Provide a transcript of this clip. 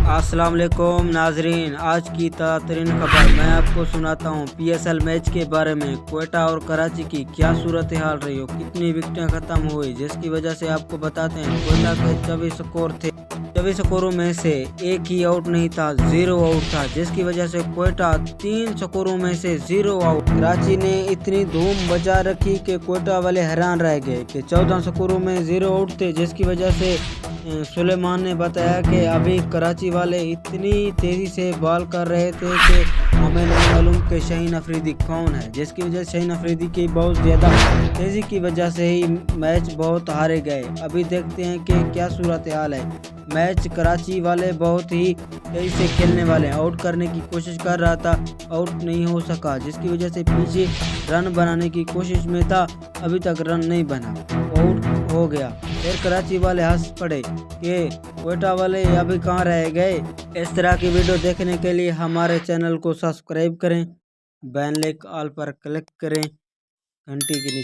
अस्सलाम वालेकुम नाजरीन, आज की तरीन खबर मैं आपको सुनाता हूँ PSL मैच के बारे में। क्वेटा और कराची की क्या सूरत हाल रही हो, कितनी विकेटें खत्म हुई, जिसकी वजह से आपको बताते हैं। क्वेटा के 24 स्कोर थे, 24 स्कोरों में से एक ही आउट नहीं था, 0 आउट था, जिसकी वजह से क्वेटा 3 स्कोरों में से 0 आउट। कराची ने इतनी धूम बचा रखी कि क्वेटा वाले हैरान रह गए कि 14 स्कोरों में 0 आउट थे, जिसकी वजह से सुलेमान ने बताया कि अभी कराची वाले इतनी तेज़ी से बॉल कर रहे थे कि हमें नहीं मालूम कि शाहीन अफरीदी कौन है, जिसकी वजह से शाहीन अफरीदी की बहुत ज़्यादा तेज़ी की वजह से ही मैच बहुत हारे गए। अभी देखते हैं कि क्या सूरत हाल है। मैच कराची वाले बहुत ही तेज़ी से खेलने वाले, आउट करने की कोशिश कर रहा था, आउट नहीं हो सका, जिसकी वजह से पीछे रन बनाने की कोशिश में था, अभी तक रन नहीं बना, आउट हो गया। फिर कराची वाले हंस पड़े कि क्वेटा वाले अभी कहाँ रह गए। इस तरह की वीडियो देखने के लिए हमारे चैनल को सब्सक्राइब करें, बेल आइकन ऑल पर क्लिक करें, घंटी की निशान